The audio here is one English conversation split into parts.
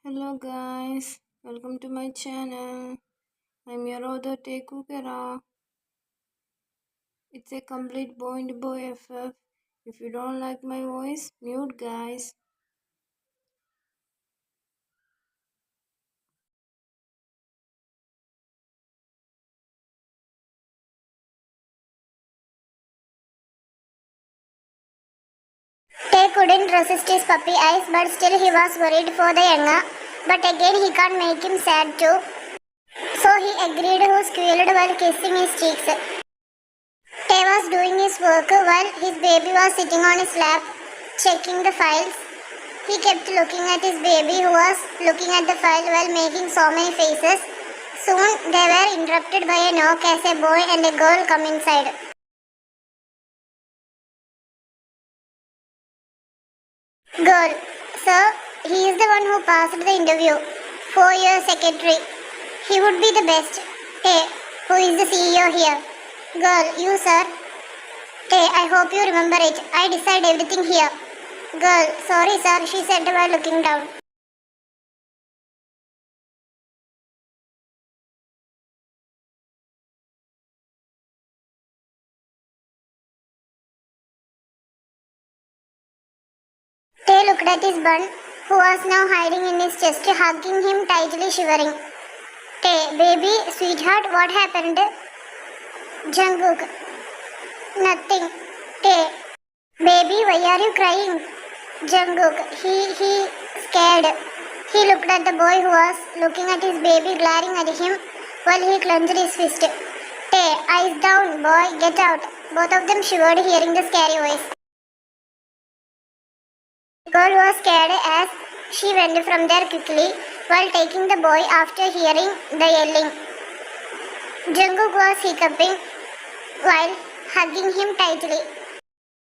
Hello guys, welcome to my channel. I'm your other Taekook. It's a complete boy to boy FF. If you don't like my voice, mute guys. Tay couldn't resist his puppy eyes, but still he was worried for the younger. But again he can't make him sad too. So he agreed who squealed while kissing his cheeks. Tay was doing his work while his baby was sitting on his lap, checking the files. He kept looking at his baby who was looking at the file while making so many faces. Soon they were interrupted by a knock as a boy and a girl come inside. Girl, sir, he is the one who passed the interview. 4-year secretary. He would be the best. Tay, who is the CEO here? Girl, you sir. Tay, I hope you remember it. I decide everything here. Girl, sorry sir, she said while looking down. Tay looked at his bun, who was now hiding in his chest, hugging him tightly, shivering. Tay, baby, sweetheart, what happened? Jungkook. Nothing. Tay. Baby, why are you crying? Jungkook. He scared. He looked at the boy who was looking at his baby, glaring at him while he clenched his fist. Tay, eyes down, boy, get out. Both of them shivered hearing the scary voice. The girl was scared as she went from there quickly while taking the boy after hearing the yelling. Jungkook was hiccuping while hugging him tightly.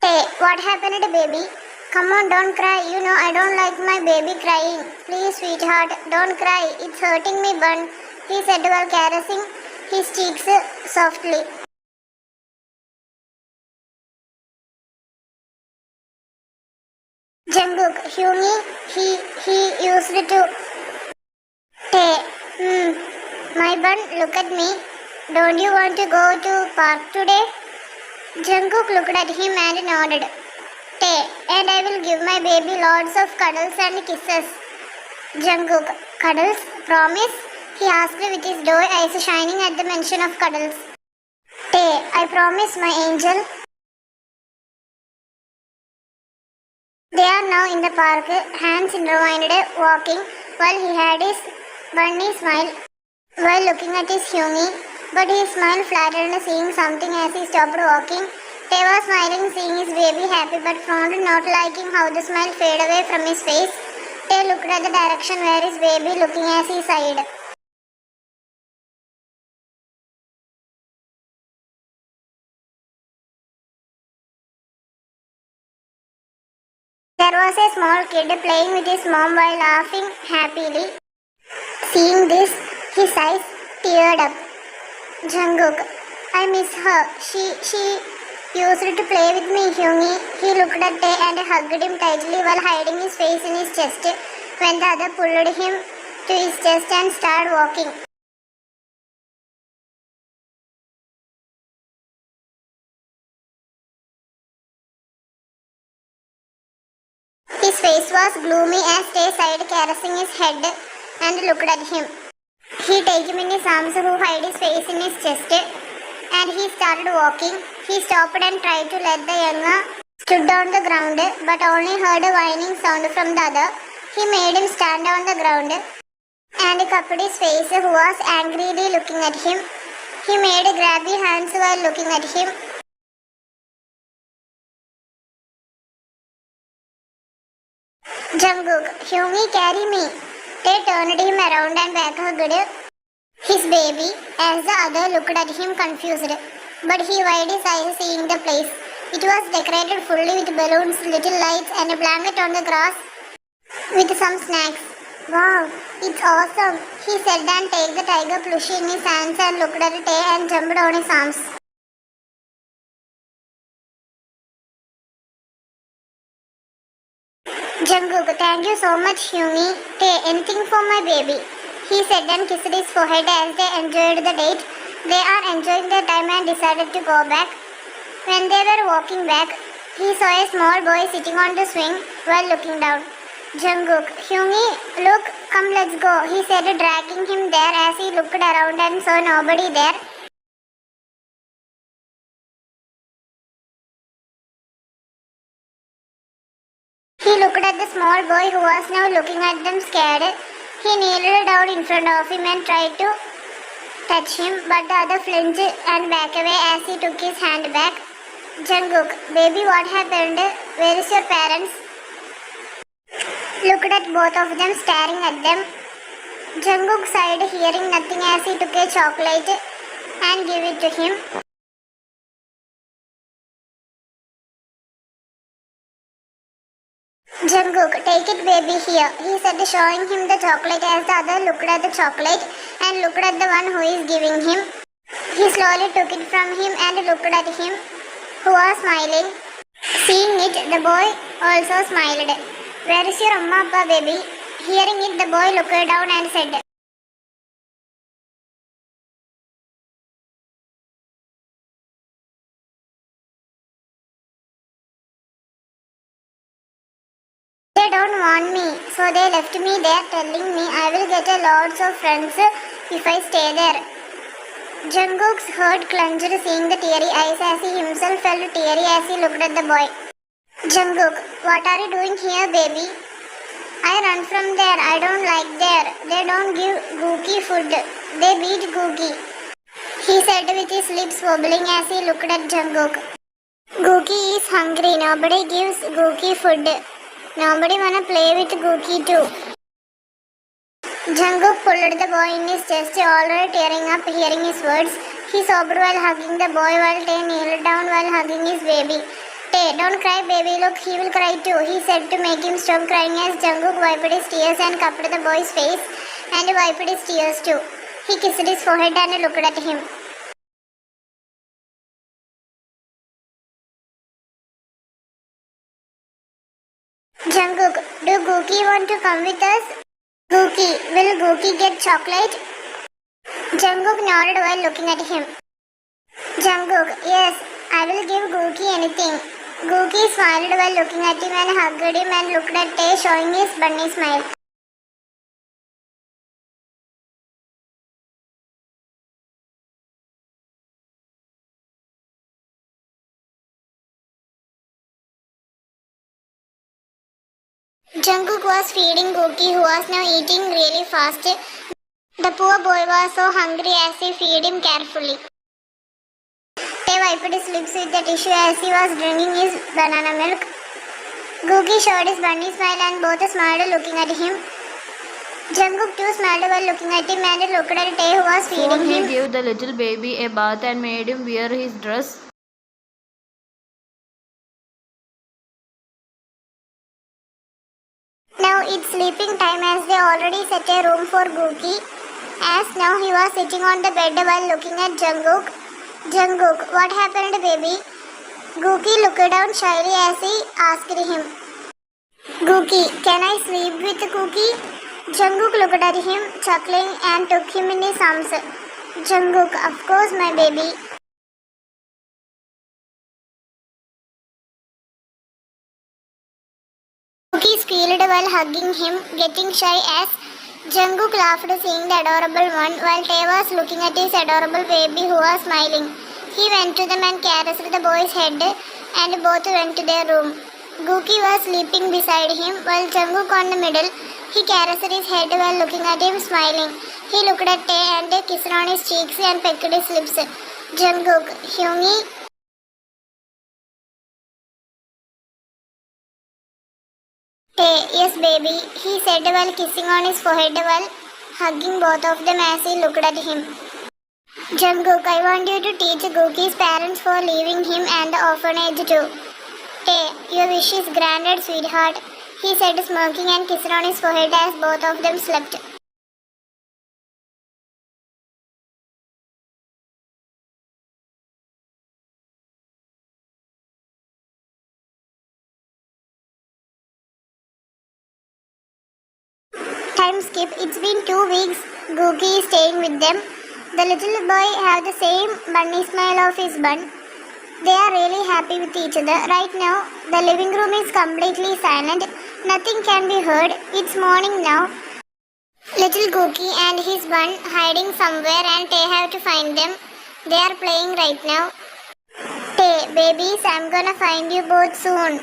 Hey, what happened to baby? Come on, don't cry. You know I don't like my baby crying. Please, sweetheart, don't cry. It's hurting me, bun. He said while caressing his cheeks softly. Jungkook, Hyungi, he used to. Hey, my bun, look at me. Don't you want to go to park today? Jungkook looked at him and nodded. Tay, and I will give my baby lots of cuddles and kisses. Jungkook, cuddles? Promise? He asked with his doe eyes shining at the mention of cuddles. Tay, I promise, my angel. They are now in the park, hands intertwined, walking, while he had his bunny smile while looking at his Hyungi, but his smile flattened seeing something as he stopped walking. Tay was smiling seeing his baby happy but frowned not liking how the smile faded away from his face. Tay looked at the direction where his baby looking as he sighed. There was a small kid playing with his mom while laughing happily. Seeing this, his eyes teared up. Jungkook, I miss her. She used to play with me, Hyungi. He looked at Tae and hugged him tightly while hiding his face in his chest when the other pulled him to his chest and started walking. His face was gloomy as Tae sighed, caressing his head and looked at him. He took him in his arms who hid his face in his chest and he started walking. He stopped and tried to let the younger stood on the ground but only heard a whining sound from the other. He made him stand on the ground and cupped his face who was angrily looking at him. He made grabby hands while looking at him. Jungkook, Hyungi, carry me. They turned him around and back hugged his baby as the other looked at him confused. But he wide his eyes seeing the place. It was decorated fully with balloons, little lights and a blanket on the grass with some snacks. Wow, it's awesome, he said and take the tiger plushie in his hands and looked at Tae and jumped on his arms. Jungkook, Thank you so much, Hyungi. Tae, anything for my baby? He said and kissed his forehead as they enjoyed the date. They are enjoying their time and decided to go back. When they were walking back, he saw a small boy sitting on the swing while looking down. Jungkook, Hyungi, look, come let's go, he said, dragging him there as he looked around and saw nobody there. He looked at the small boy who was now looking at them scared. He kneeled down in front of him and tried to touch him, but the other flinched and backed away as he took his hand back. Jungkook, baby, what happened? Where is your parents? Looked at both of them staring at them. Jungkook sighed, hearing nothing as he took a chocolate and gave it to him. Jungkook, take it baby here, he said, showing him the chocolate as the other looked at the chocolate and looked at the one who is giving him. He slowly took it from him and looked at him, who was smiling. Seeing it, the boy also smiled. Where is your Amma Appa baby? Hearing it, the boy looked down and said, they don't want me, so they left me there telling me I will get a lots of friends if I stay there. Jungkook's heart clenched seeing the teary eyes as he himself felt teary as he looked at the boy. Jungkook, what are you doing here, baby? I run from there. I don't like there. They don't give Gookie food. They beat Gookie, he said with his lips wobbling as he looked at Jungkook. Gookie is hungry. Nobody gives Gookie food. Nobody wanna play with Gookie too. Jungkook pulled the boy in his chest, already tearing up hearing his words. He sobbed while hugging the boy while Tae kneeled down while hugging his baby. Tae, don't cry baby, look, he will cry too, he said to make him stop crying as Jungkook wiped his tears and cupped the boy's face and wiped his tears too. He kissed his forehead and looked at him. Jungkook, do Gookie want to come with us? Gookie, will Gookie get chocolate? Jungkook nodded while looking at him. Jungkook, yes, I will give Gookie anything. Gookie smiled while looking at him and hugged him and looked at Tae, showing his bunny smile. Jungkook was feeding Gookie, who was now eating really fast. The poor boy was so hungry as he fed him carefully. Tae wiped his lips with the tissue as he was drinking his banana milk. Gookie showed his bunny smile and both smiled looking at him. Jungkook too smiled while looking at him and looked at Tae, who was feeding him. He gave the little baby a bath and made him wear his dress. Now it's sleeping time as they already set a room for Gookie. As now he was sitting on the bed while looking at Jungkook. Jungkook, what happened baby? Gookie looked down shyly as he asked him. Gookie, can I sleep with Gookie? Jungkook looked at him, chuckling and took him in his arms. Jungkook, of course my baby. Gookie squealed while hugging him, getting shy as Jungkook laughed seeing the adorable one while Tae was looking at his adorable baby who was smiling. He went to them and caressed the boy's head and both went to their room. Gookie was sleeping beside him while Jungkook on the middle. He caressed his head while looking at him smiling. He looked at Tae and kissed on his cheeks and pecked his lips. Jungkook, Hyungi. Tae, yes baby, he said while kissing on his forehead while hugging both of them as he looked at him. Jungkook, I want you to teach Gookie's parents for leaving him and the orphanage too. Tae, your wish is granted, sweetheart, he said, smirking and kissed on his forehead as both of them slept. Time skip. It's been 2 weeks. Gookie is staying with them. The little boy have the same bunny smile of his bun. They are really happy with each other. Right now, the living room is completely silent. Nothing can be heard. It's morning now. Little Gookie and his bun hiding somewhere and Tay have to find them. They are playing right now. Tay, babies, I'm gonna find you both soon.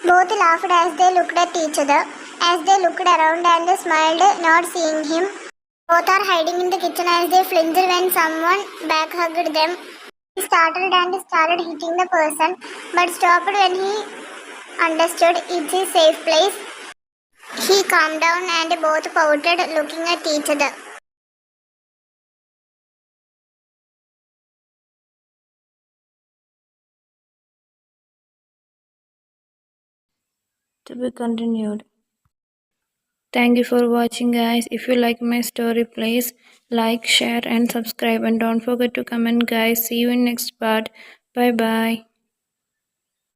Both laughed as they looked at each other. As they looked around and they smiled, not seeing him. Both are hiding in the kitchen as they flinched when someone back hugged them. He startled and started hitting the person, but stopped when he understood it's a safe place. He calmed down and both pouted, looking at each other. To be continued. Thank you for watching, guys. If you like my story, please like, share and subscribe, and don't forget to comment, guys. See you in next part. Bye bye.